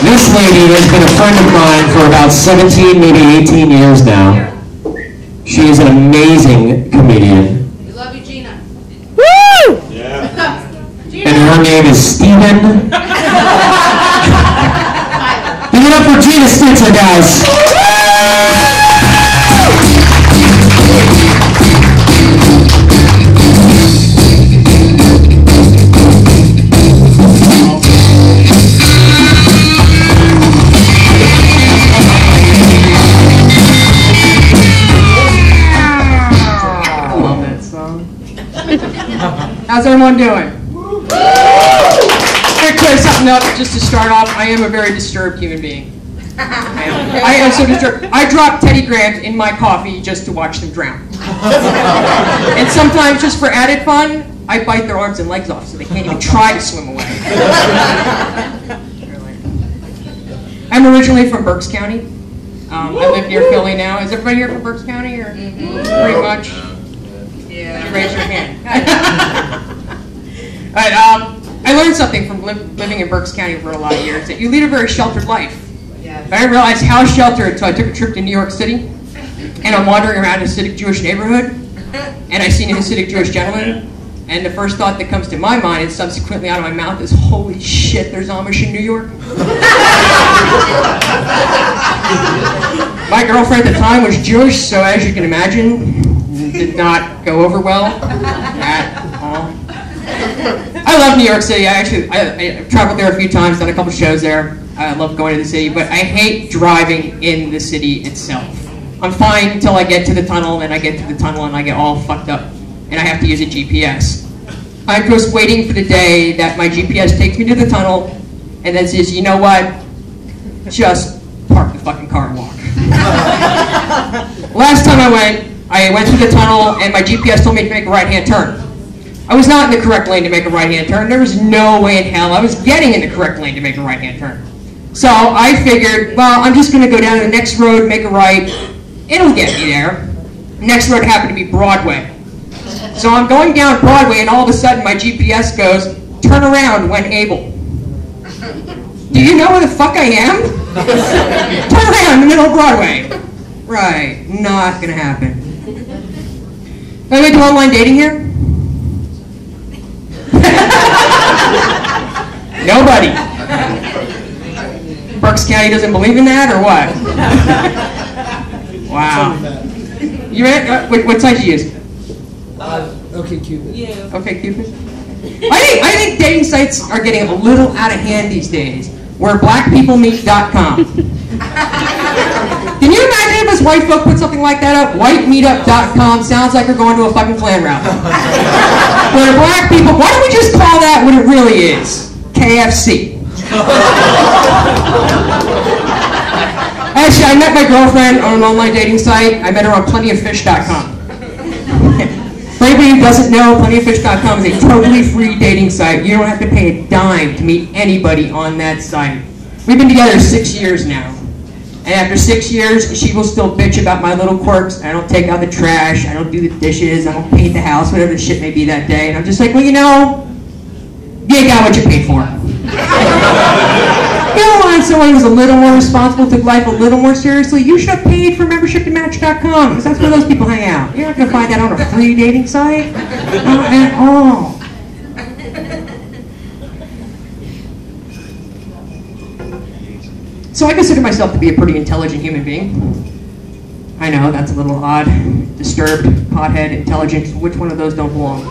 This lady has been a friend of mine for about 17, maybe 18 years now. She is an amazing comedian. We love you, Gina. Woo! Yeah. And her name is Steven. Give it up for Gina Stitzer, guys. How's everyone doing? I'm going to clear something up just to start off. I am a very disturbed human being. I am so disturbed. I drop Teddy Grahams in my coffee just to watch them drown. And sometimes, just for added fun, I bite their arms and legs off so they can't even try to swim away. I'm originally from Berks County. I live near Philly now. Is everybody here from Berks County? Or pretty much? Yeah. You raise your hand. All right, I learned something from living in Berks County for a lot of years, that you lead a very sheltered life. Yes. I didn't realize how sheltered until I took a trip to New York City, and I'm wandering around a Hasidic Jewish neighborhood, and I seen a Hasidic Jewish gentleman, and the first thought that comes to my mind and subsequently out of my mouth is, holy shit, there's Amish in New York? My girlfriend at the time was Jewish, so as you can imagine, did not go over well at all. I love New York City. I've traveled there a few times, done a couple shows there. I love going to the city, but I hate driving in the city itself. I'm fine until I get to the tunnel, and I get to the tunnel and I get all fucked up, and I have to use a GPS. I'm just waiting for the day that my GPS takes me to the tunnel and then says, you know what? Just park the fucking car and walk. Last time I went through the tunnel and my GPS told me to make a right-hand turn. I was not in the correct lane to make a right-hand turn. There was no way in hell I was getting in the correct lane to make a right-hand turn. So I figured, well, I'm just going to go down to the next road, make a right. It'll get me there. The next road happened to be Broadway. So I'm going down Broadway, and all of a sudden my GPS goes, turn around when able. Do you know where the fuck I am? Turn around in the middle of Broadway. Right, not going to happen. Anybody do online dating here? Nobody. Berks County doesn't believe in that, or what? Wow. You what site do you use? OkCupid. Yeah. OkCupid. I think dating sites are getting a little out of hand these days. We're blackpeoplemeet.com. Can you imagine if his white folk put something like that up? Whitemeetup.com sounds like we're going to a fucking Klan rally. Where black people, why don't we just call that what it really is? KFC. Actually, I met my girlfriend on an online dating site. I met her on plentyoffish.com. For anybody who doesn't know, plentyoffish.com is a totally free dating site. You don't have to pay a dime to meet anybody on that site. We've been together 6 years now. And after 6 years, she will still bitch about my little quirks. I don't take out the trash, I don't do the dishes, I don't paint the house, whatever the shit may be that day. And I'm just like, well, you know, you got what you paid for. You don't want someone who's a little more responsible, took life a little more seriously. You should have paid for membership to Match.com, because that's where those people hang out. You're not going to find that on a free dating site. Not at all. So I consider myself to be a pretty intelligent human being. I know, that's a little odd. Disturbed, pothead, intelligent. Which one of those don't belong?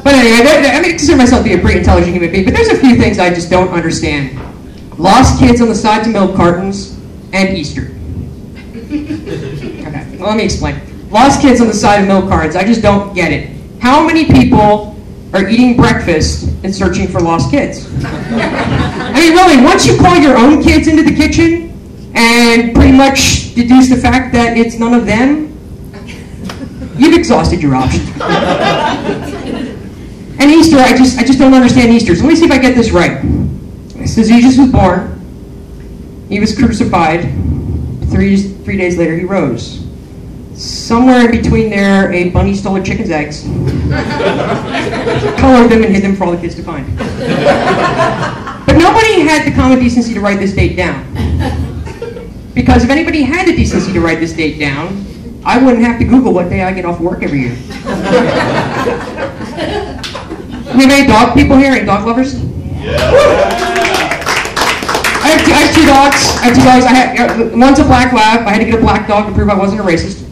But anyway, I consider myself to be a pretty intelligent human being, but there's a few things I just don't understand. Lost kids on the sides of milk cartons and Easter. Okay, well, let me explain. Lost kids on the side of milk cartons, I just don't get it. How many people are eating breakfast and searching for lost kids? I mean, really, once you call your own kids into the kitchen and pretty much deduce the fact that it's none of them, you've exhausted your options. And Easter, I just don't understand Easter. So let me see if I get this right. It says Jesus was born, he was crucified, 3 days later he rose. Somewhere in between there, a bunny stole a chicken's eggs, colored them and hid them for all the kids to find. But But nobody had the common decency to write this date down. Because if anybody had the decency to write this date down, I wouldn't have to Google what day I get off work every year. We have any dog people here? Any dog lovers? I have two dogs. One's a black lab. I had to get a black dog to prove I wasn't a racist.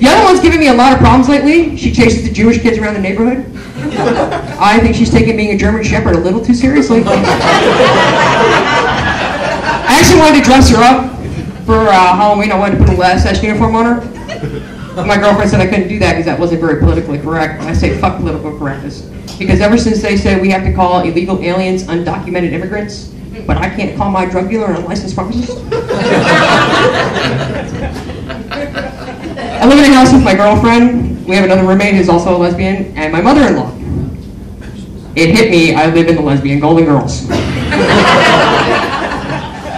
The other one's giving me a lot of problems lately. She chases the Jewish kids around the neighborhood. I think she's taking being a German Shepherd a little too seriously. I actually wanted to dress her up for Halloween. I wanted to put a SS uniform on her. My girlfriend said I couldn't do that because that wasn't very politically correct. I say fuck political correctness. Because ever since they said we have to call illegal aliens undocumented immigrants, but I can't call my drug dealer an unlicensed pharmacist. I live in a house with my girlfriend. We have another roommate who's also a lesbian, and my mother-in-law. It hit me, I live in the lesbian Golden Girls.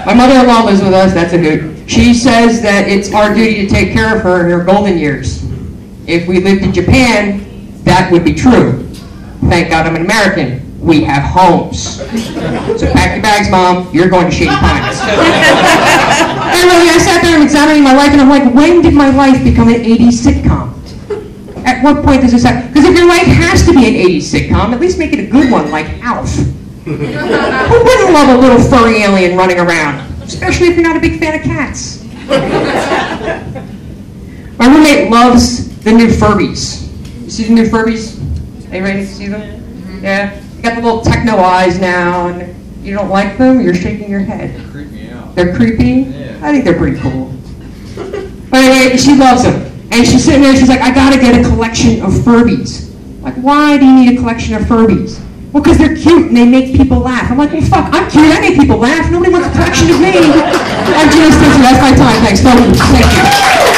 My mother-in-law lives with us, that's a hoot. She says that it's our duty to take care of her in her golden years. If we lived in Japan, that would be true. Thank God I'm an American. We have homes. So pack your bags, Mom. You're going to Shady Pines. I sat there and examining my life, and I'm like, when did my life become an 80s sitcom? At what point does this happen? Because if your life has to be an 80s sitcom, at least make it a good one, like Alf. Who wouldn't love a little furry alien running around? Especially if you're not a big fan of cats. My roommate loves the new Furbies. You see the new Furbies? Are you ready to see them? Yeah? They got the little techno eyes now, and you don't like them? You're shaking your head. They creep me out. They're creepy? Yeah. I think they're pretty cool. But anyway, she loves them. And she's sitting there, she's like, I gotta get a collection of Furbies. Like, why do you need a collection of Furbies? Well, because they're cute and they make people laugh. I'm like, well, fuck, I'm cute, I make people laugh. Nobody wants a collection of me. I'm Gina Stitzer, that's my time. Thanks. Thank you.